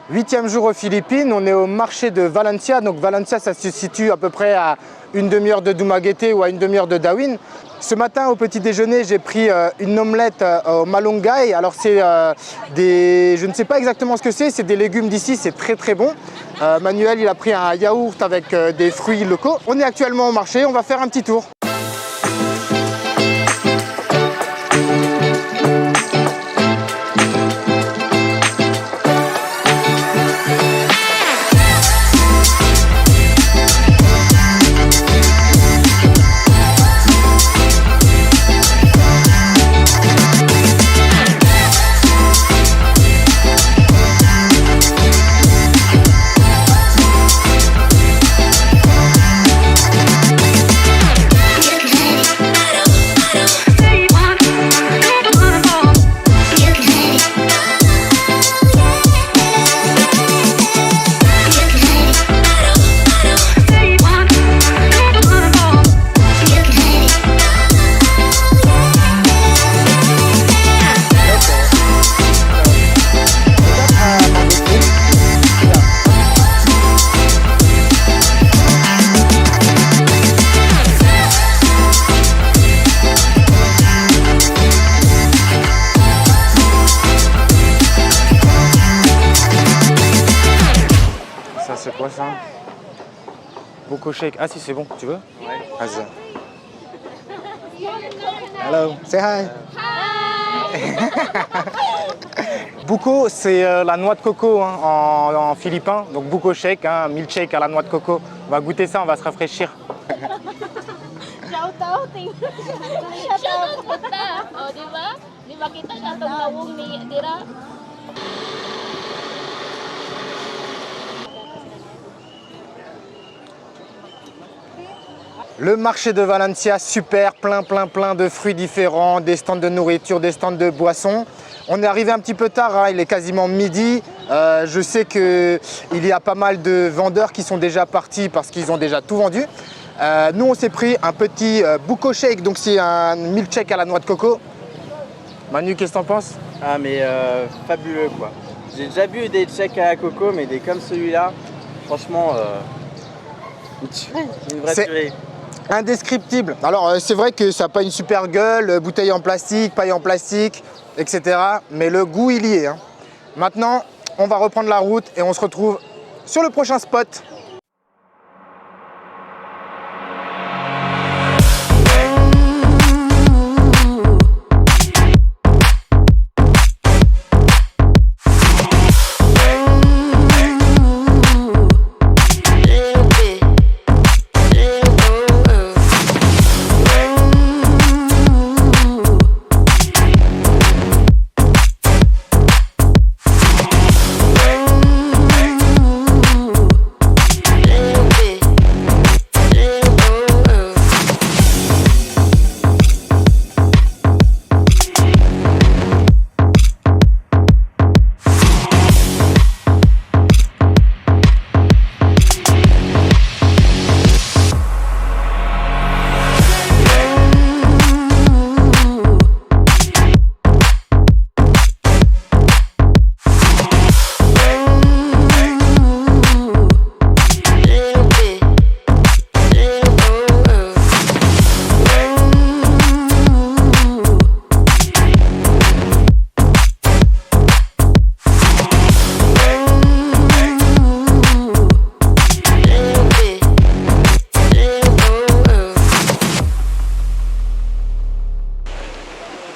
Huitième jour aux Philippines, on est au marché de Valencia. Donc Valencia, ça se situe à peu près à une demi-heure de Dumaguete ou à une demi-heure de Darwin. Ce matin, au petit déjeuner, j'ai pris une omelette au malunggay. Alors c'est je ne sais pas exactement ce que c'est des légumes d'ici, c'est très très bon. Manuel, il a pris un yaourt avec des fruits locaux. On est actuellement au marché, on va faire un petit tour. C'est quoi ça? Buko shake. Ah si, c'est bon, tu veux? Ouais. Vas-y. Hello, say hi. Buko, c'est la noix de coco hein, en philippin. Donc buko shake, hein, milkshake à la noix de coco. On va goûter ça, on va se rafraîchir. Le marché de Valencia, super, plein de fruits différents, des stands de nourriture, des stands de boissons. On est arrivé un petit peu tard, hein, il est quasiment midi. Je sais qu'il y a pas mal de vendeurs qui sont déjà partis parce qu'ils ont déjà tout vendu. Nous, on s'est pris un petit buko shake, donc c'est un milkshake à la noix de coco. Manu, qu'est-ce que t'en penses? Ah mais fabuleux quoi. J'ai déjà bu des shakes à la coco, mais des comme celui-là, franchement, une vraie tuerie. Indescriptible. Alors c'est vrai que ça n'a pas une super gueule, bouteille en plastique, paille en plastique, etc. Mais le goût il y est. Hein. Maintenant, on va reprendre la route et on se retrouve sur le prochain spot.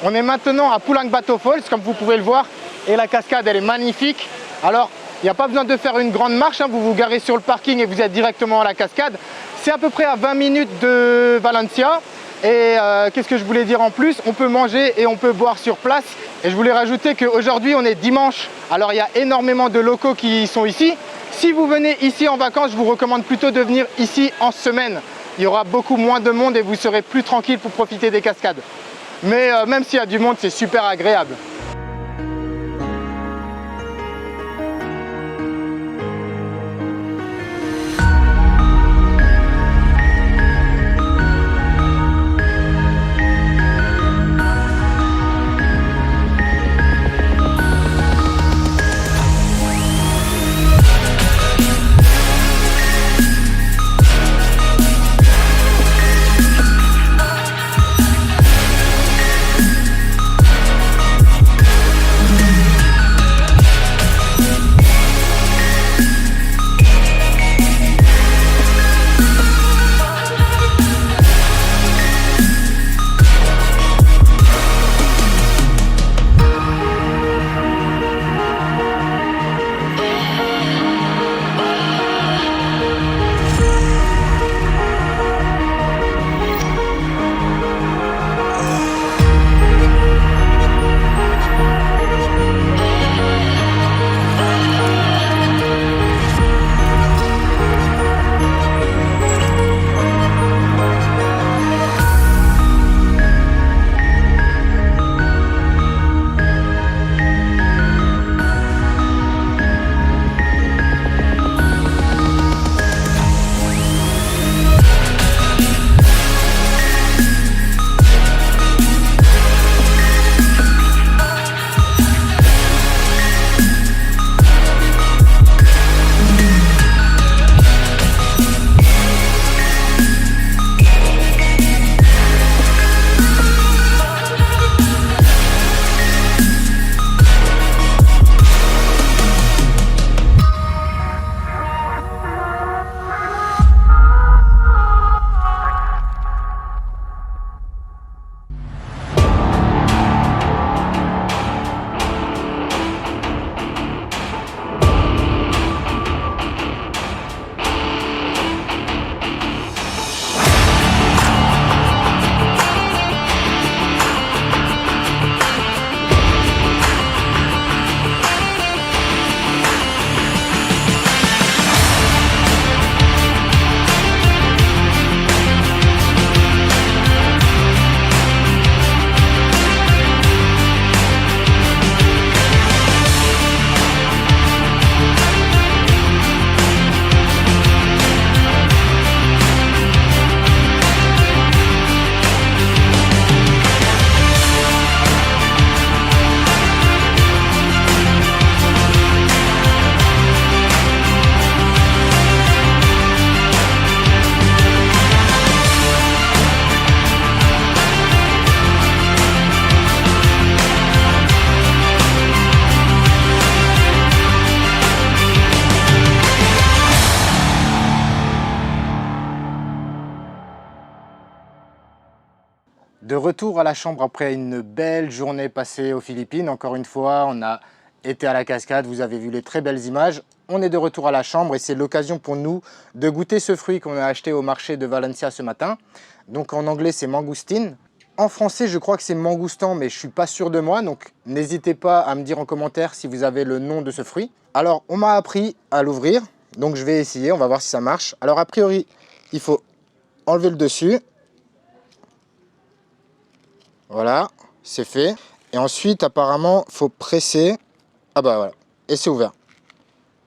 On est maintenant à Pulang Bato Falls, comme vous pouvez le voir, et la cascade elle est magnifique. Alors, il n'y a pas besoin de faire une grande marche, hein, vous vous garez sur le parking et vous êtes directement à la cascade. C'est à peu près à 20 minutes de Valencia. Et qu'est-ce que je voulais dire en plus? On peut manger et on peut boire sur place. Et je voulais rajouter qu'aujourd'hui on est dimanche. Alors il y a énormément de locaux qui sont ici. Si vous venez ici en vacances, je vous recommande plutôt de venir ici en semaine. Il y aura beaucoup moins de monde et vous serez plus tranquille pour profiter des cascades. Mais même s'il y a du monde, c'est super agréable. De retour à la chambre après une belle journée passée aux Philippines. Encore une fois, on a été à la cascade, vous avez vu les très belles images. On est de retour à la chambre et c'est l'occasion pour nous de goûter ce fruit qu'on a acheté au marché de Valencia ce matin. Donc en anglais, c'est mangoustine. En français, je crois que c'est mangoustan, mais je ne suis pas sûr de moi. Donc n'hésitez pas à me dire en commentaire si vous avez le nom de ce fruit. Alors, on m'a appris à l'ouvrir. Donc je vais essayer, on va voir si ça marche. Alors a priori, il faut enlever le dessus. Voilà, c'est fait. Et ensuite, apparemment, il faut presser. Ah bah voilà, et c'est ouvert.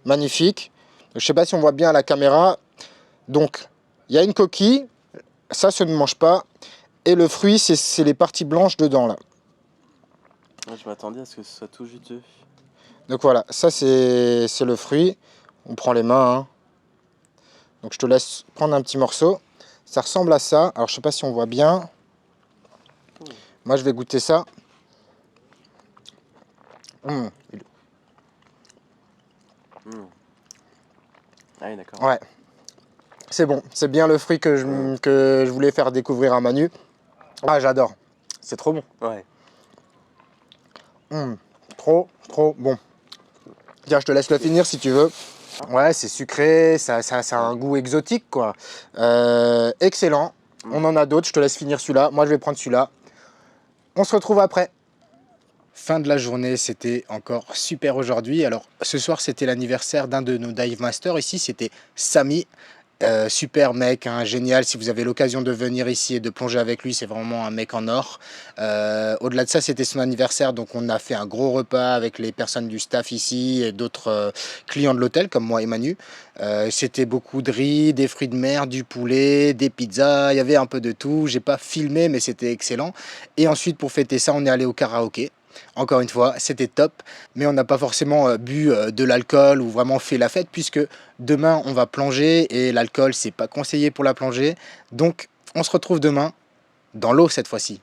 Magnifique. Je ne sais pas si on voit bien à la caméra. Donc, il y a une coquille. Ça se ne mange pas. Et le fruit, c'est les parties blanches dedans, là. Ouais, je m'attendais à ce que ce soit tout juteux. Donc voilà, ça c'est le fruit. On prend les mains. Hein. Donc je te laisse prendre un petit morceau. Ça ressemble à ça. Alors je sais pas si on voit bien. Moi je vais goûter ça. Ah oui, d'accord. Ouais. C'est bon. C'est bien le fruit que je voulais faire découvrir à Manu. Ah j'adore. C'est trop bon. Ouais. Trop bon. Tiens, je te laisse le finir si tu veux. Ouais, c'est sucré, ça a un goût exotique, quoi. Excellent. On en a d'autres, je te laisse finir celui-là. Moi, je vais prendre celui-là. On se retrouve après. Fin de la journée, c'était encore super aujourd'hui. Alors ce soir, c'était l'anniversaire d'un de nos dive masters ici, c'était Samy. Super mec, hein, génial. Si vous avez l'occasion de venir ici et de plonger avec lui, c'est vraiment un mec en or. Au-delà de ça, c'était son anniversaire, donc on a fait un gros repas avec les personnes du staff ici et d'autres clients de l'hôtel, comme moi et Manu. C'était beaucoup de riz, des fruits de mer, du poulet, des pizzas, il y avait un peu de tout. J'ai pas filmé, mais c'était excellent. Et ensuite, pour fêter ça, on est allé au karaoké. Encore une fois, c'était top, mais on n'a pas forcément bu de l'alcool ou vraiment fait la fête, puisque demain on va plonger et l'alcool c'est pas conseillé pour la plongée. Donc on se retrouve demain dans l'eau cette fois-ci.